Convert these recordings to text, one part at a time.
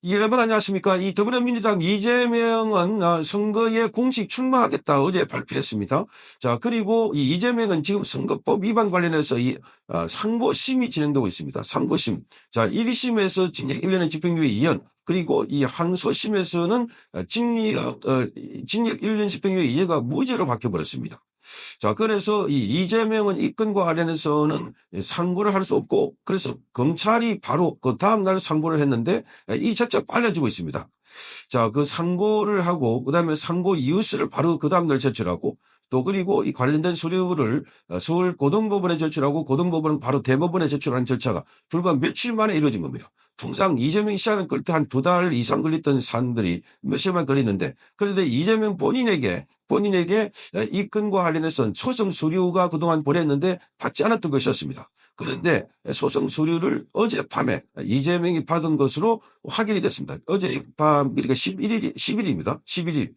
여러분 안녕하십니까. 이 더불어민주당 이재명은 선거에 공식 출마하겠다 어제 발표했습니다. 자, 그리고 이 이재명은 지금 선거법 위반 관련해서 상고심이 진행되고 있습니다. 상고심. 자, 1심에서 징역 1년의 집행유예 2년, 그리고 이 항소심에서는 징역 1년 집행유예 2년가 무죄로 바뀌어버렸습니다. 자, 그래서 이 이재명은 이 건과 관련해서는 상고를 할 수 없고, 그래서 검찰이 바로 그 다음날 상고를 했는데 이 절차가 빨라지고 있습니다. 자, 그 상고를 하고, 그 다음에 상고 이유서를 바로 그 다음날 제출하고, 또 그리고 이 관련된 서류를 서울 고등법원에 제출하고, 고등법원은 바로 대법원에 제출하는 절차가 불과 며칠 만에 이루어진 겁니다. 통상 이재명 시한은 끌 때 한 2달 이상 걸렸던 사안들이 며칠만 걸리는데, 그런데 이재명 본인에게 이 건과 관련해서 소송 서류가 그동안 보냈는데 받지 않았던 것이었습니다. 그런데 소송 서류를 어젯밤에 이재명이 받은 것으로 확인이 됐습니다. 어젯밤, 그러니까 11일입니다. 11일.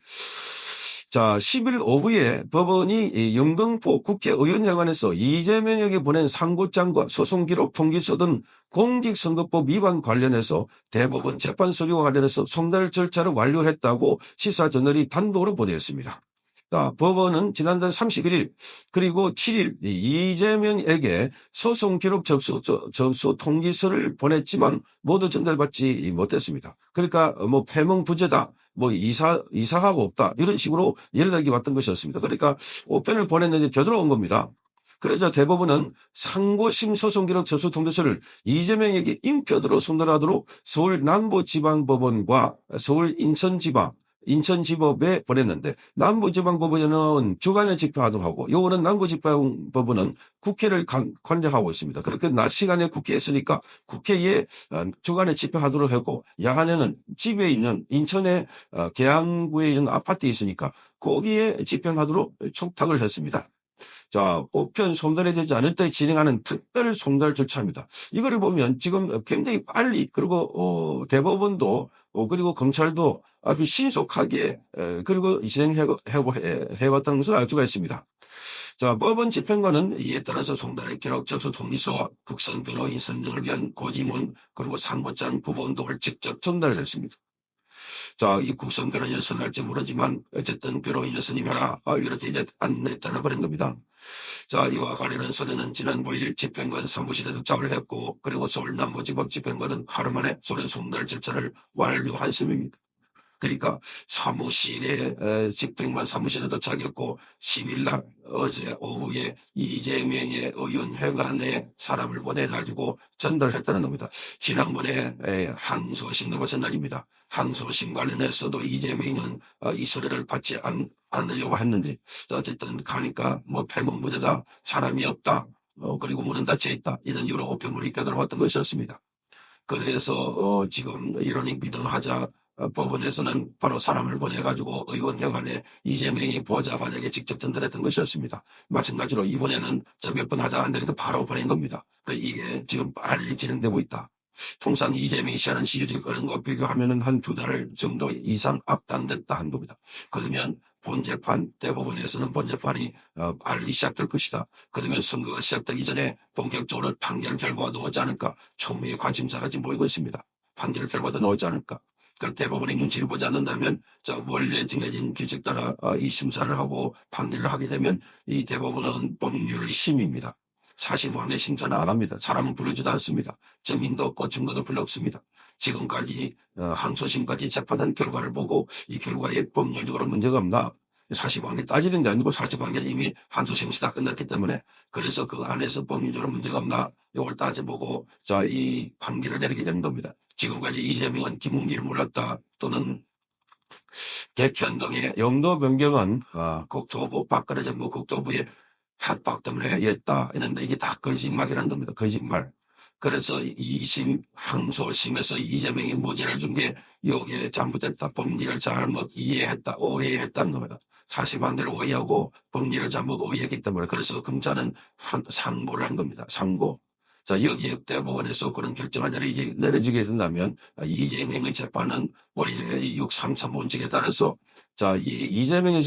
자, 10일 오후에 법원이 영등포 국회의원회관에서 이재명에게 보낸 상고장과 소송기록 통지서 등 공직선거법 위반 관련해서 대법원 재판 서류와 관련해서 송달 절차를 완료했다고 시사저널이 단독으로 보도했습니다. 법원은 지난달 31일 그리고 7일 이재명에게 소송기록 접수 통지서를 보냈지만 모두 전달받지 못했습니다. 그러니까 패몽부재다, 이사하고 없다, 이런 식으로 연락이 왔던 것이었습니다. 그러니까 5편을 보냈는데 되돌아온 겁니다. 그러자 대법원은 상고심 소송기록 접수 통지서를 이재명에게 인편으로 송달하도록 서울 남부지방법원과 서울 인천지법에 보냈는데, 남부지방법원은 주간에 집행하도록 하고, 요거는 남부지방법원은 국회를 관장하고 있습니다. 그렇게 낮 시간에 국회에 있으니까 국회에 주간에 집행하도록 했고, 야간에는 집에 있는 인천의 계양구에 있는 아파트에 있으니까 거기에 집행하도록 촉탁을 했습니다. 자, 5편 송달되지 않을 때 진행하는 특별 송달 절차입니다. 이거를 보면 지금 굉장히 빨리, 그리고 대법원도 그리고 검찰도 아주 신속하게 그리고 진행해왔다는 것을 알 수가 있습니다. 자, 법원 집행관은 이에 따라서 송달의 기록 접수 통지서와 국선 변호인 선정을 위한 고지문, 그리고 상고장 부본 등을 직접 전달했습니다. 자, 이 국선 변호인을 선할지 모르지만 어쨌든 변호인을 선임해라, 이렇게 이제 안내 떠나버린 겁니다. 자, 이와 관련한 서류는 지난 5일 집행관 사무실에 도착을 했고, 그리고 서울 남부지법 집행관은 하루 만에 서류 송달 절차를 완료한 셈입니다. 그러니까 사무실에 집행관 사무실에 도착했고, 10일 날 어제 오후에 이재명의 의원회관에 사람을 보내가지고 전달했다는 겁니다. 지난번에 항소심도 벌써 날입니다. 항소심 관련해서도 이재명은 이 서류를 받지 않으려고 했는데, 어쨌든 가니까 패몽부재다, 사람이 없다, 그리고 문은 닫혀 있다, 이런 여러 오평물이 껴들어왔던 것이었습니다. 그래서 지금 이러니 믿음하자 법원에서는 바로 사람을 보내가지고 의원회관에 이재명이 보좌관에게 직접 전달했던 것이었습니다. 마찬가지로 이번에는 몇 번 하자 안 되니까 바로 보낸 겁니다. 이게 지금 빨리 진행되고 있다. 통상 이재명이 시하는 시효직 그런 거 비교하면은 한 2달 정도 이상 앞당됐다 한 겁니다. 그러면 본재판, 대법원에서는 본재판이 빨리 시작될 것이다. 그러면 선거가 시작되기 전에 본격적으로 판결 결과가 나오지 않을까. 초미의 관심사가 지금 모이고 있습니다. 판결 결과도 나오지 않을까. 그러니까 대법원이 눈치를 보지 않는다면 원래 정해진 규칙 따라 이 심사를 하고 판결을 하게 되면 이 대법원은 법률 심의입니다. 사실관계 심사는 안 합니다. 사람은 부르지도 않습니다. 증인도 없고 증거도 별로 없습니다. 지금까지 항소심까지 재판한 결과를 보고 이 결과에 법률적으로 문제가 없나, 사실관계 따지는 게 아니고 사실관계는 이미 항소심에서 다 끝났기 때문에, 그래서 그 안에서 법률적으로 문제가 없나 이걸 따져보고 이 판결을 내리게 되는 겁니다. 지금까지 이재명은 김웅기를 몰랐다, 또는 객현동의 영도 변경은 국토부, 박근혜 정부 국토부의 협박 때문에 했다 했는데 이게 다 거짓말이라는 겁니다. 거짓말. 그래서 2심 항소심에서 이재명이 무죄를 준 게 여기에 잘못됐다, 법리를 잘못 이해했다, 오해했다는 겁니다. 사실관계를 오해하고 법리를 잘못 오해했기 때문에, 그래서 검찰은 상고를 한 겁니다. 상고. 자, 여기에 대법원에서 그런 결정을 내려주게 된다면 이재명의 재판은 원래 633 원칙에 따라서 이재명의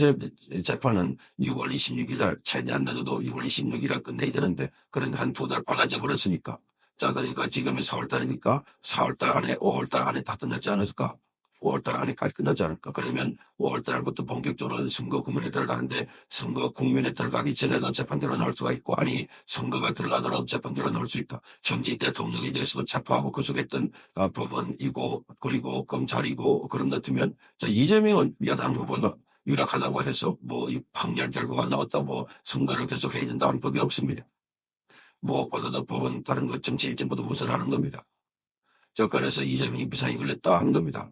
재판은 6월 26일 날 최대한 늦어도 6월 26일 날 끝내야 되는데, 그런데 한 2달 빨라져 버렸으니까 자, 그러니까 지금이 4월달이니까 4월달 안에, 5월달 안에 다 끝났지 않을까? 5월달 안에까지 끝나지 않을까? 그러면 5월달부터 본격적으로 선거 국면에 들어가는데 선거 국면에 들어가기 전에도 재판대로 나올 수가 있고, 아니 선거가 들어가더라도 재판대로 나올 수 있다. 현직 대통령에 대해서도 체포하고 구속했던 법원이고 그리고 검찰이고 그런 것 같으면, 자, 이재명은 여당 후보가 유력하다고 해서 뭐 이 판결 결과가 나왔다 뭐 선거를 계속 해야 된다는 법이 없습니다. 무엇보다도 법은 다른 것 정치 일진보다 우선하는 겁니다. 그래서 이재명이 비상이 걸렸다 하는 겁니다.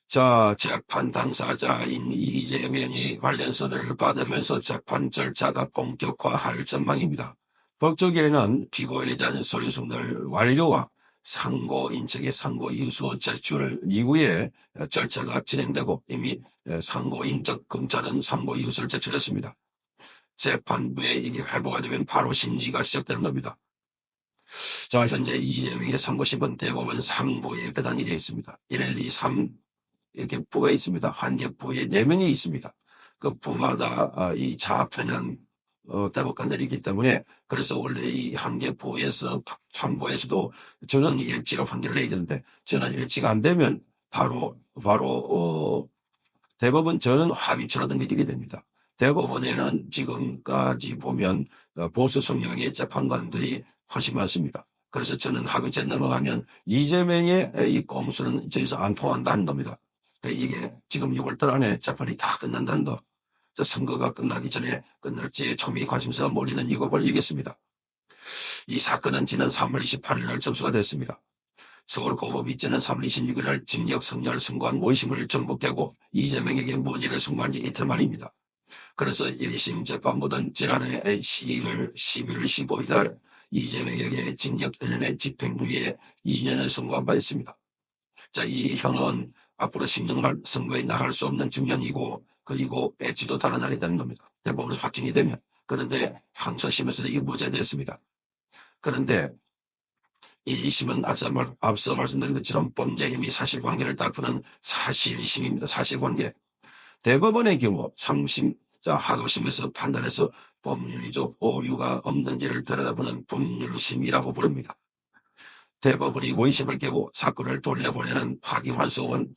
자, 재판 당사자인 이재명이 관련서를 받으면서 재판 절차가 본격화할 전망입니다. 법조계에는 피고인에 대한 서류 송달 완료와 상고인 측의 상고 이유서 제출 이후에 절차가 진행되고 이미 상고인 즉 검찰은 상고 이유서를 제출했습니다. 재판부에 이게 회부가 되면 바로 심리가 시작되는 겁니다. 자, 현재 이재명의 상고심은 대법원 상부에 배당이 되어 있습니다. 1, 2, 3 이렇게 부가 있습니다. 한 개 부에 4명이 있습니다. 그 부마다 이 좌편향 대법관들이 있기 때문에, 그래서 원래 이 한 개 부에서 참부에서도 저는 일치로 판결을 해야 되는데, 저는 일치가 안 되면 바로 대법원 저는 합의처로 넘기게 됩니다. 대법원에는 지금까지 보면 보수 성향의 재판관들이 훨씬 많습니다. 그래서 저는 합의체 넘어가면 이재명의 이 꼼수는 저기서 안 통한다는 겁니다. 이게 지금 6월달 안에 재판이 다 끝난다는 거. 선거가 끝나기 전에 끝날지 초미 관심사가 몰리는 이곡을 이겼습니다. 이 사건은 지난 3월 28일 날 접수가 됐습니다. 서울고법이 지난 3월 26일 날 징역 성렬 선고한 모심을 정복되고 이재명에게 무죄를 선고한 지 이틀 만입니다. 그래서 1심 재판부는 지난해 11월 15일 날 이재명에게 징역 1년의 집행유예 2년을 선고한 바 있습니다. 자, 이 형은 앞으로 10년 선거에 나갈 수 없는 중년이고 그리고 배지도 다른 날이 되는 겁니다. 대법원에서 확정이 되면. 그런데 항소심에서는 이게 무죄됐습니다. 그런데 이 심은 앞서 말씀드린 것처럼 범죄 혐의 사실관계를 다투는 사실심입니다. 사실관계. 대법원의 경우 3심, 하도심에서 판단해서 법률적 오류가 없는지를 들여다보는 법률심이라고 부릅니다. 대법원이 원심을 깨고 사건을 돌려보내는 파기환송은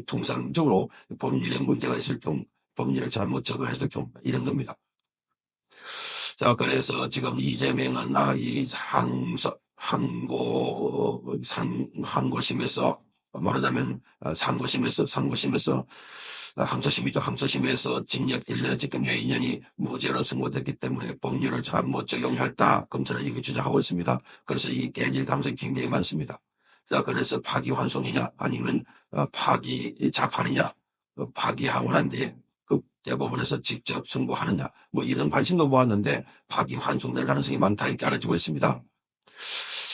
통상적으로 법률에 문제가 있을 경우, 법률을 잘못 적용했을 경우 이런 겁니다. 자, 그래서 지금 이재명은 이 항고심에서 말하자면 항소심에서 징역 1년 집행유예 2년이 무죄로 선고됐기 때문에 법률을 잘못 적용했다. 검찰은 이거 주장하고 있습니다. 그래서 이 깨질 가능성이 굉장히 많습니다. 자, 그래서 파기환송이냐 아니면 파기자판이냐, 파기하원한데 그 대법원에서 직접 선고하느냐, 뭐 이런 관심도 모았는데 파기환송될 가능성이 많다 이렇게 알아지고 있습니다.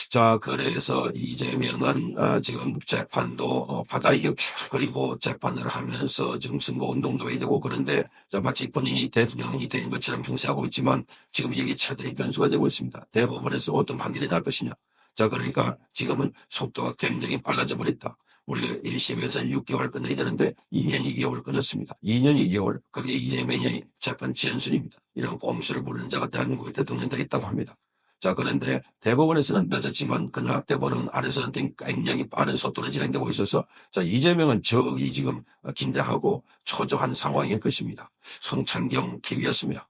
자, 그래서 이재명은 지금 재판도 받아이고 그리고 재판을 하면서 지금 선거운동도 해야 되고 그런데 마치 본인이 대통령이 된 것처럼 행세하고 있지만 지금 이게 최대의 변수가 되고 있습니다. 대법원에서 어떤 판결이 날 것이냐. 자, 그러니까 지금은 속도가 굉장히 빨라져 버렸다. 원래 1심에서 6개월 끝내야 되는데 2년 2개월 끊었습니다. 2년 2개월. 그게 이재명의 재판 지연순입니다. 이런 꼼수를 부르는 자가 대한민국의 대통령이 되겠다고 합니다. 자, 그런데 대법원에서는 늦었지만 그러나 대법원 아래서는 굉장히 빠른 속도로 진행되고 있어서 자, 이재명은 적이 지금 긴장하고 초조한 상황일 것입니다. 성찬경 TV였습니다.